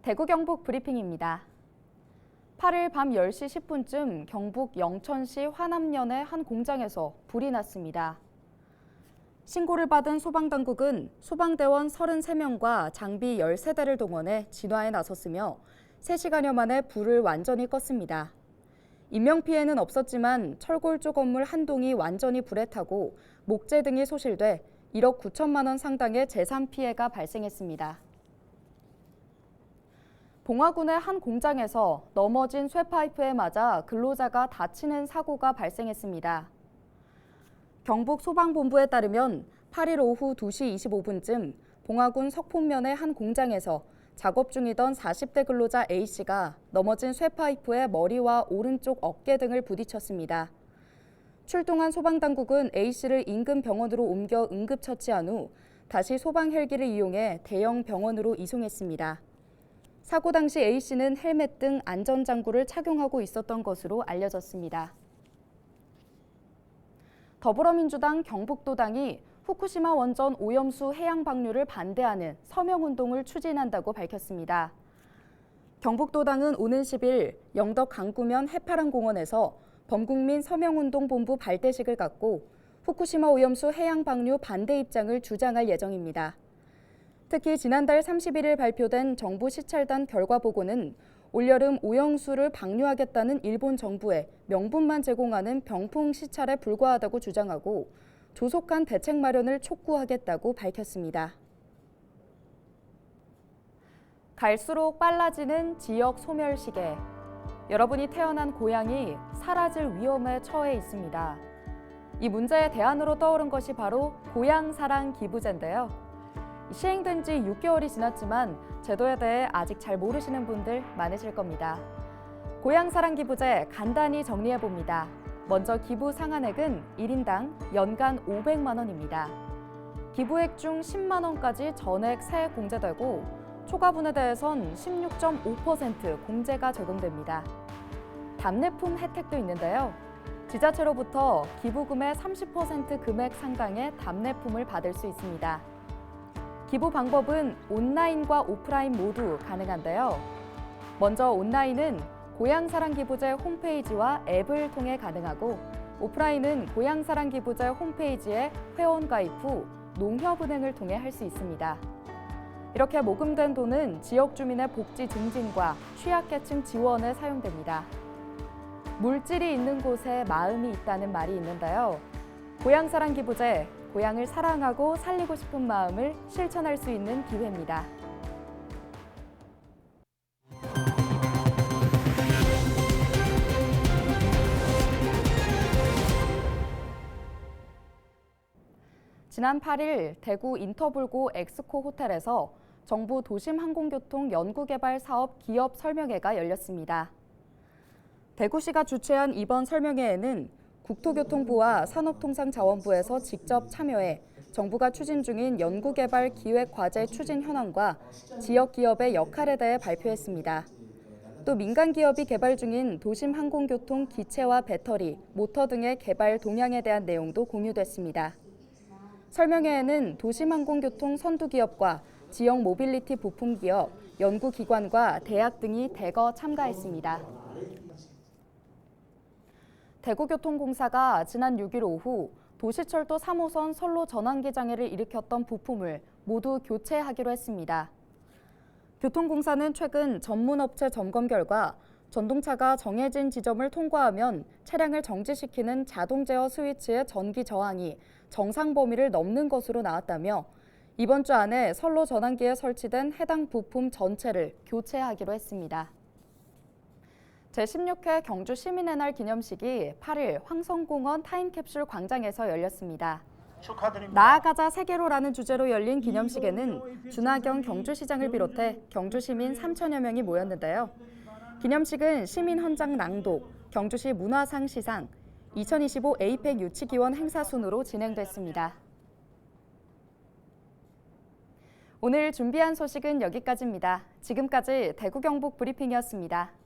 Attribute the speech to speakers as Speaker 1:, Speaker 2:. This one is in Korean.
Speaker 1: 대구 경북 브리핑입니다. 8일 밤 10시 10분쯤 경북 영천시 화남면의 한 공장에서 불이 났습니다. 신고를 받은 소방당국은 소방대원 33명과 장비 13대를 동원해 진화에 나섰으며 3시간여 만에 불을 완전히 껐습니다. 인명피해는 없었지만 철골 쪽 건물 한 동이 완전히 불에 타고 목재 등이 소실돼 1억 9천만 원 상당의 재산 피해가 발생했습니다. 봉화군의 한 공장에서 넘어진 쇠파이프에 맞아 근로자가 다치는 사고가 발생했습니다. 경북 소방본부에 따르면 8일 오후 2시 25분쯤 봉화군 석폭면의 한 공장에서 작업 중이던 40대 근로자 A씨가 넘어진 쇠파이프에 머리와 오른쪽 어깨 등을 부딪혔습니다. 출동한 소방당국은 A씨를 인근 병원으로 옮겨 응급처치한 후 다시 소방 헬기를 이용해 대형 병원으로 이송했습니다. 사고 당시 A씨는 헬멧 등 안전장구를 착용하고 있었던 것으로 알려졌습니다. 더불어민주당 경북도당이 후쿠시마 원전 오염수 해양 방류를 반대하는 서명운동을 추진한다고 밝혔습니다. 경북도당은 오는 10일 영덕 강구면 해파랑공원에서 범국민 서명운동본부 발대식을 갖고 후쿠시마 오염수 해양 방류 반대 입장을 주장할 예정입니다. 특히 지난달 31일 발표된 정부 시찰단 결과 보고는 올여름 오염수를 방류하겠다는 일본 정부의 명분만 제공하는 병풍 시찰에 불과하다고 주장하고 조속한 대책 마련을 촉구하겠다고 밝혔습니다. 갈수록 빨라지는 지역 소멸 시계. 여러분이 태어난 고향이 사라질 위험에 처해 있습니다. 이 문제의 대안으로 떠오른 것이 바로 고향사랑 기부제인데요. 시행된 지 6개월이 지났지만 제도에 대해 아직 잘 모르시는 분들 많으실 겁니다. 고향사랑 기부제 간단히 정리해봅니다. 먼저 기부 상한액은 1인당 연간 500만 원입니다. 기부액 중 10만 원까지 전액 세액 공제되고 초과분에 대해선 16.5% 공제가 적용됩니다. 답례품 혜택도 있는데요. 지자체로부터 기부금의 30% 금액 상당의 답례품을 받을 수 있습니다. 기부 방법은 온라인과 오프라인 모두 가능한데요. 먼저 온라인은 고향사랑기부제 홈페이지와 앱을 통해 가능하고 오프라인은 고향사랑기부제 홈페이지에 회원가입 후 농협은행을 통해 할 수 있습니다. 이렇게 모금된 돈은 지역 주민의 복지 증진과 취약계층 지원에 사용됩니다. 물질이 있는 곳에 마음이 있다는 말이 있는데요. 고향사랑기부제, 고향을 사랑하고 살리고 싶은 마음을 실천할 수 있는 기회입니다. 지난 8일 대구 인터불고 엑스코 호텔에서 정부 도심항공교통 연구개발 사업 기업 설명회가 열렸습니다. 대구시가 주최한 이번 설명회에는 국토교통부와 산업통상자원부에서 직접 참여해 정부가 추진 중인 연구개발 기획과제 추진 현황과 지역 기업의 역할에 대해 발표했습니다. 또 민간 기업이 개발 중인 도심항공교통 기체와 배터리, 모터 등의 개발 동향에 대한 내용도 공유됐습니다. 설명회에는 도심항공교통 선두기업과 지역 모빌리티 부품기업, 연구기관과 대학 등이 대거 참가했습니다. 대구교통공사가 지난 6일 오후 도시철도 3호선 선로 전환기 장애를 일으켰던 부품을 모두 교체하기로 했습니다. 교통공사는 최근 전문업체 점검 결과 전동차가 정해진 지점을 통과하면 차량을 정지시키는 자동 제어 스위치의 전기 저항이 정상 범위를 넘는 것으로 나왔다며 이번 주 안에 선로 전환기에 설치된 해당 부품 전체를 교체하기로 했습니다. 제16회 경주 시민의 날 기념식이 8일 황성공원 타임캡슐 광장에서 열렸습니다. 축하드립니다. 나아가자 세계로라는 주제로 열린 기념식에는 준하경 경주시장을 비롯해 경주 시민 3천여 명이 모였는데요. 기념식은 시민 헌장 낭독, 경주시 문화상 시상, 2025 에이펙 유치기원 행사 순으로 진행됐습니다. 오늘 준비한 소식은 여기까지입니다. 지금까지 대구 경북 브리핑이었습니다.